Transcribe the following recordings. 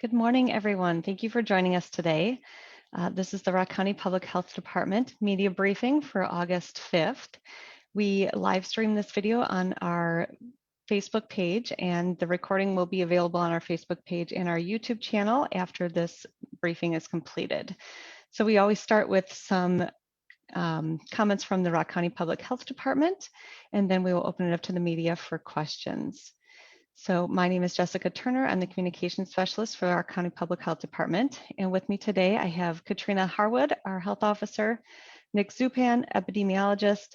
Good morning, everyone. Thank you for joining us today. This is the Rock County Public Health Department media briefing for August 5th. We live stream this video on our Facebook page, and the recording will be available on our Facebook page and our YouTube channel after this briefing is completed. So we always start with some comments from the Rock County Public Health Department, and then we will open it up to the media for questions. So my name is Jessica Turner. I'm the Communications Specialist for our County Public Health Department. And with me today, I have Katrina Harwood, our Health Officer, Nick Zupan, Epidemiologist,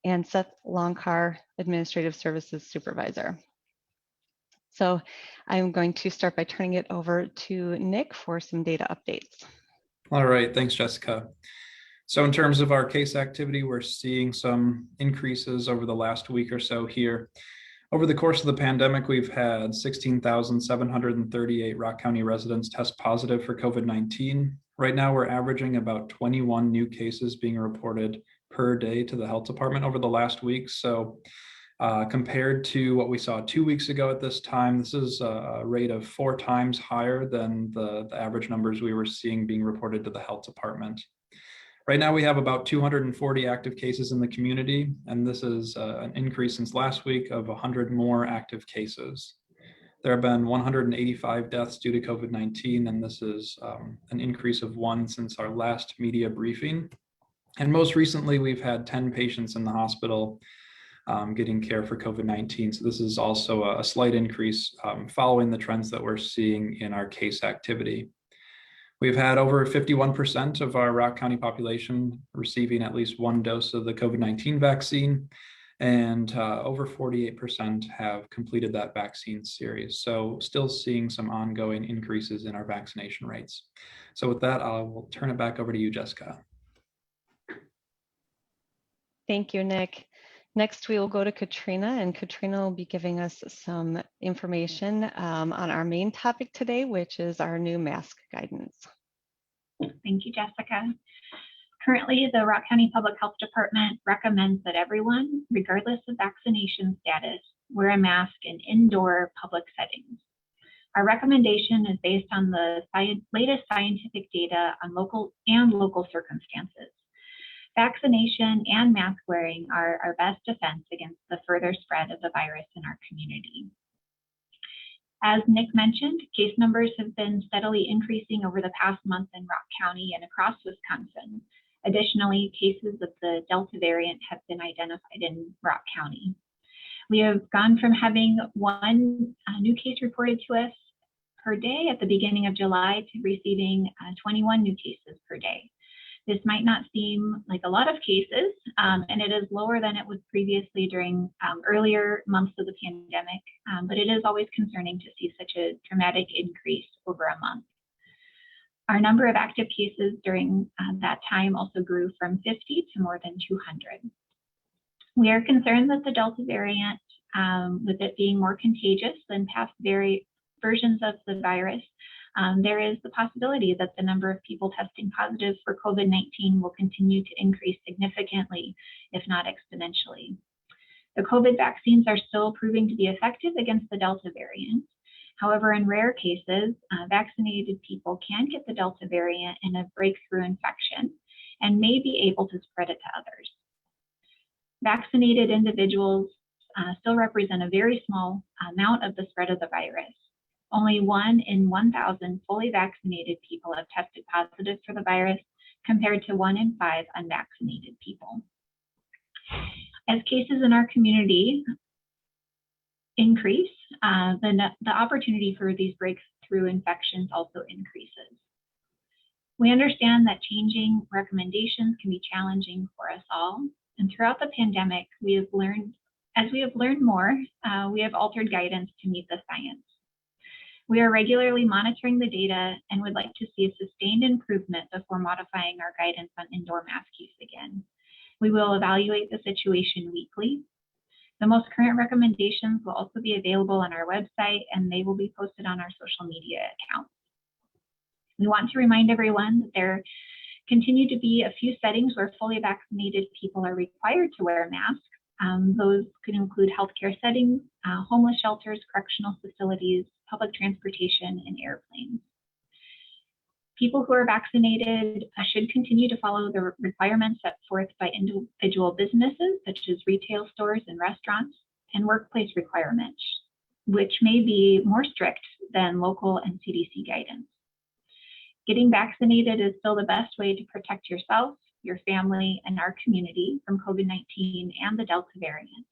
and Seth Longcar, Administrative Services Supervisor. So I'm going to start by turning it over to Nick for some data updates. All right, thanks, Jessica. So in terms of our case activity, we're seeing some increases over the last week or so here. Over the course of the pandemic, we've had 16,738 Rock County residents test positive for COVID-19. Right now, we're averaging about 21 new cases being reported per day to the health department over the last week. So compared to what we saw 2 weeks ago at this time, this is a rate of 4 times higher than the average numbers we were seeing being reported to the health department. Right now, we have about 240 active cases in the community, and this is an increase since last week of 100 more active cases. There have been 185 deaths due to COVID-19, and this is an increase of 1 since our last media briefing. And most recently, we've had 10 patients in the hospital getting care for COVID-19. So this is also a slight increase following the trends that we're seeing in our case activity. We've had over 51% of our Rock County population receiving at least 1 dose of the COVID-19 vaccine, and over 48% have completed that vaccine series. So still seeing some ongoing increases in our vaccination rates. So with that, I will turn it back over to you, Jessica. Thank you, Nick. Next, we will go to Katrina, and Katrina will be giving us some information on our main topic today, which is our new mask guidance. Thank you, Jessica. Currently, the Rock County Public Health Department recommends that everyone, regardless of vaccination status, wear a mask in indoor public settings. Our recommendation is based on the latest scientific data on local circumstances. Vaccination and mask wearing are our best defense against the further spread of the virus in our community. As Nick mentioned, case numbers have been steadily increasing over the past month in Rock County and across Wisconsin. Additionally, cases of the Delta variant have been identified in Rock County. We have gone from having 1 new case reported to us per day at the beginning of July to receiving 21 new cases per day. This might not seem like a lot of cases, and it is lower than it was previously during earlier months of the pandemic, but it is always concerning to see such a dramatic increase over a month. Our number of active cases during that time also grew from 50 to more than 200. We are concerned that the Delta variant, with it being more contagious than past versions of the virus, there is the possibility that the number of people testing positive for COVID-19 will continue to increase significantly, if not exponentially. The COVID vaccines are still proving to be effective against the Delta variant. However, in rare cases, vaccinated people can get the Delta variant in a breakthrough infection and may be able to spread it to others. Vaccinated individuals still represent a very small amount of the spread of the virus. Only 1 in 1,000 fully vaccinated people have tested positive for the virus, compared to 1 in 5 unvaccinated people. As cases in our community increase, the opportunity for these breakthrough infections also increases. We understand that changing recommendations can be challenging for us all, and throughout the pandemic, as we have learned more, we have altered guidance to meet the science. We are regularly monitoring the data and would like to see a sustained improvement before modifying our guidance on indoor mask use again. We will evaluate the situation weekly. The most current recommendations will also be available on our website, and they will be posted on our social media accounts. We want to remind everyone that there continue to be a few settings where fully vaccinated people are required to wear a mask, Those could include healthcare settings, homeless shelters, correctional facilities, public transportation, and airplanes. People who are vaccinated should continue to follow the requirements set forth by individual businesses, such as retail stores and restaurants, and workplace requirements, which may be more strict than local and CDC guidance. Getting vaccinated is still the best way to protect yourself, your family, and our community from COVID-19 and the Delta variant.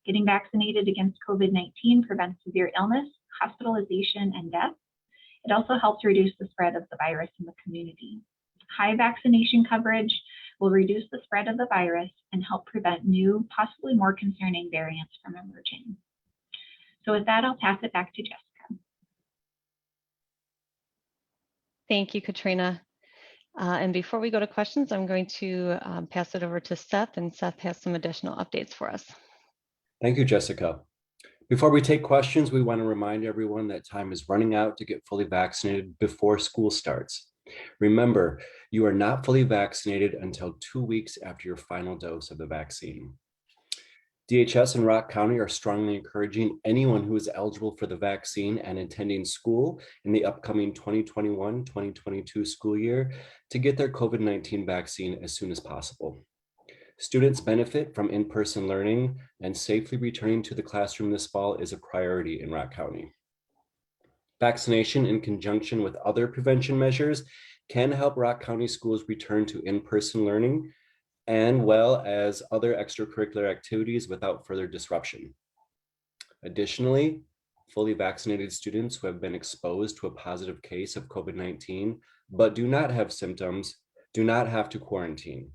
Getting vaccinated against COVID-19 prevents severe illness, hospitalization, and death. It also helps reduce the spread of the virus in the community. High vaccination coverage will reduce the spread of the virus and help prevent new, possibly more concerning variants from emerging. So with that, I'll pass it back to Jessica. Thank you, Katrina. And before we go to questions, I'm going to pass it over to Seth, and Seth has some additional updates for us. Thank you, Jessica. Before we take questions, we want to remind everyone that time is running out to get fully vaccinated before school starts. Remember, you are not fully vaccinated until 2 weeks after your final dose of the vaccine. DHS and Rock County are strongly encouraging anyone who is eligible for the vaccine and attending school in the upcoming 2021-2022 school year to get their COVID-19 vaccine as soon as possible. Students benefit from in-person learning, and safely returning to the classroom this fall is a priority in Rock County. Vaccination in conjunction with other prevention measures can help Rock County schools return to in-person learning, and well as other extracurricular activities without further disruption. Additionally, fully vaccinated students who have been exposed to a positive case of COVID-19 but do not have symptoms do not have to quarantine.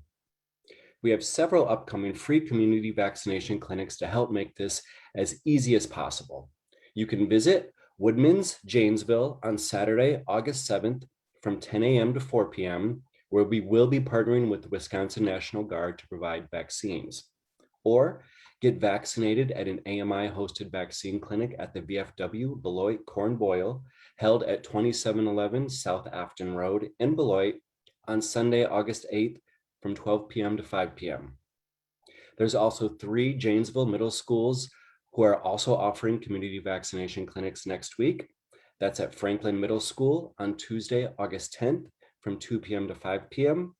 We have several upcoming free community vaccination clinics to help make this as easy as possible. You can visit Woodman's Janesville on Saturday, August 7th from 10 a.m. to 4 p.m., where we will be partnering with the Wisconsin National Guard to provide vaccines. Or get vaccinated at an AMI-hosted vaccine clinic at the VFW Beloit Corn Boil, held at 2711 South Afton Road in Beloit on Sunday, August 8th from 12 p.m. to 5 p.m. There's also 3 Janesville middle schools who are also offering community vaccination clinics next week. That's at Franklin Middle School on Tuesday, August 10th from 2 p.m. to 5 p.m.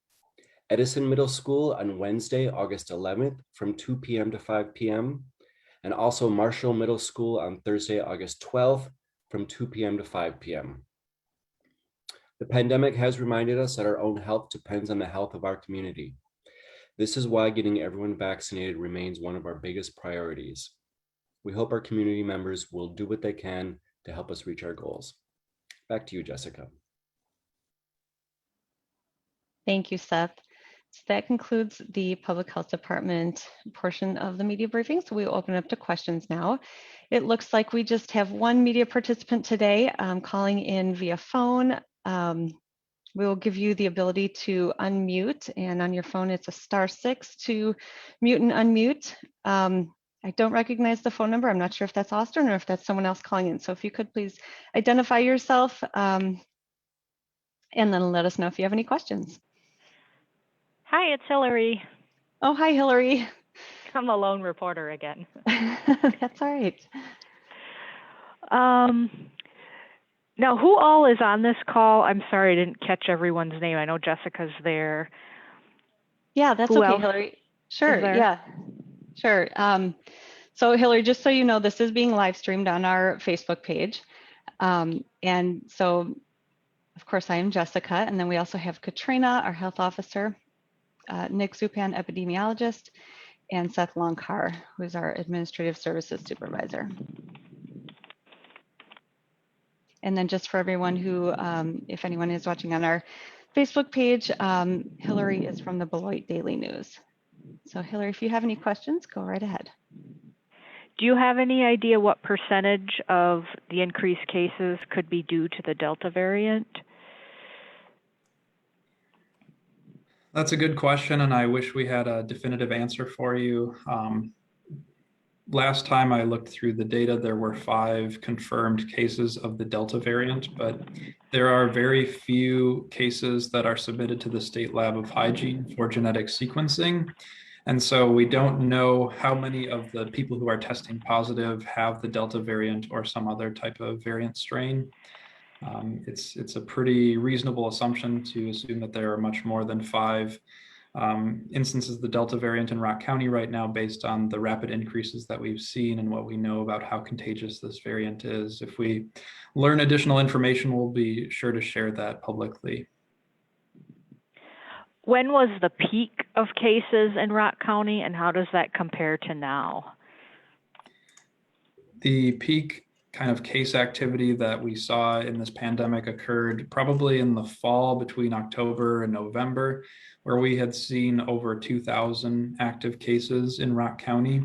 Edison Middle School on Wednesday, August 11th from 2 p.m. to 5 p.m. And also Marshall Middle School on Thursday, August 12th from 2 p.m. to 5 p.m. The pandemic has reminded us that our own health depends on the health of our community. This is why getting everyone vaccinated remains one of our biggest priorities. We hope our community members will do what they can to help us reach our goals. Back to you, Jessica. Thank you, Seth. So that concludes the Public Health Department portion of the media briefing. So we'll open up to questions now. It looks like we just have one media participant today calling in via phone. We will give you the ability to unmute, and on your phone it's a *6 to mute and unmute. I don't recognize the phone number. I'm not sure if that's Austin or if that's someone else calling in. So if you could please identify yourself and then let us know if you have any questions. Hi, it's Hillary. Oh, hi, Hillary. I'm the lone reporter again. That's all right. Now, who all is on this call? I'm sorry, I didn't catch everyone's name. I know Jessica's there. Yeah, that's Who okay, else Hillary. Sure, there? yeah, sure. So Hillary, just so you know, this is being live streamed on our Facebook page. And so, of course, I am Jessica, and then we also have Katrina, our health officer, Nick Zupan, epidemiologist, and Seth Longcar, who is our administrative services supervisor. And then just for everyone who, if anyone is watching on our Facebook page, Hillary is from the Beloit Daily News. So Hillary, if you have any questions, go right ahead. Do you have any idea what percentage of the increased cases could be due to the Delta variant? That's a good question, and I wish we had a definitive answer for you. Last time I looked through the data, there were 5 confirmed cases of the Delta variant, but there are very few cases that are submitted to the State Lab of Hygiene for genetic sequencing. And so we don't know how many of the people who are testing positive have the Delta variant or some other type of variant strain. It's a pretty reasonable assumption to assume that there are much more than 5 instances of the Delta variant in Rock County right now, based on the rapid increases that we've seen and what we know about how contagious this variant is. If we learn additional information, we'll be sure to share that publicly. When was the peak of cases in Rock County, and how does that compare to now? The peak kind of case activity that we saw in this pandemic occurred probably in the fall, between October and November, where we had seen over 2,000 active cases in Rock County.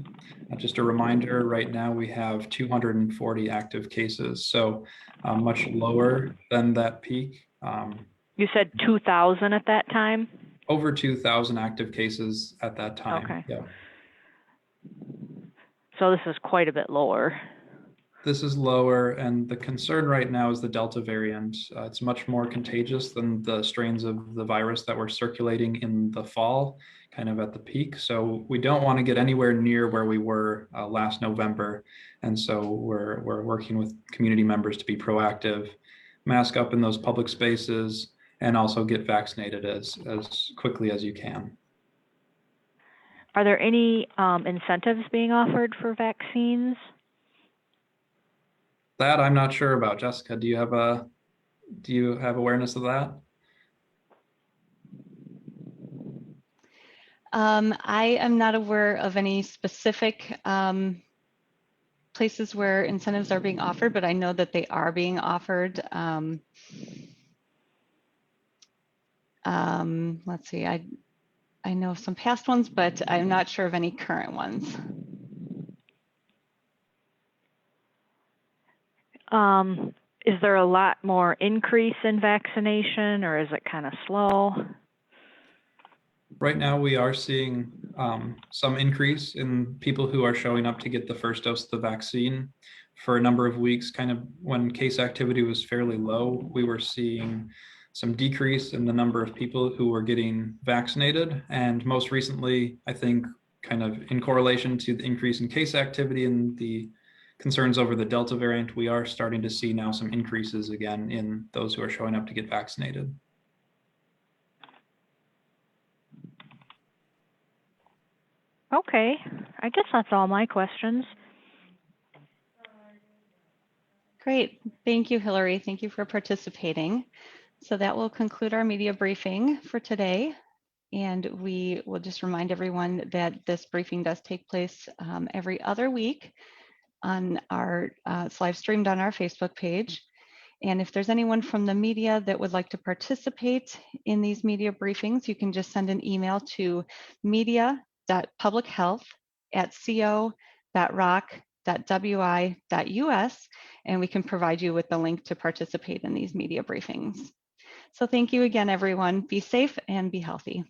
Just a reminder, right now we have 240 active cases, so much lower than that peak. You said 2,000 at that time? Over 2,000 active cases at that time. Okay. Yeah. So this is quite a bit lower. This is lower, and the concern right now is the Delta variant. It's much more contagious than the strains of the virus that were circulating in the fall, kind of at the peak. So we don't want to get anywhere near where we were last November. And so we're working with community members to be proactive, mask up in those public spaces, and also get vaccinated as quickly as you can. Are there any incentives being offered for vaccines? That I'm not sure about. Jessica, do you have awareness of that? I am not aware of any specific places where incentives are being offered, but I know that they are being offered. Let's see, I know of some past ones, but I'm not sure of any current ones. Is there a lot more increase in vaccination, or is it kind of slow? Right now, we are seeing some increase in people who are showing up to get the first dose of the vaccine. For a number of weeks, kind of when case activity was fairly low, we were seeing some decrease in the number of people who were getting vaccinated. And most recently, I think kind of in correlation to the increase in case activity and the concerns over the Delta variant, we are starting to see now some increases again in those who are showing up to get vaccinated. Okay, I guess that's all my questions. Great, thank you, Hillary. Thank you for participating. So that will conclude our media briefing for today. And we will just remind everyone that this briefing does take place every other week on our, it's live streamed on our Facebook page. And if there's anyone from the media that would like to participate in these media briefings, you can just send an email to media.publichealth@co.rock.wi.us, and we can provide you with the link to participate in these media briefings. So thank you again, everyone. Be safe and be healthy.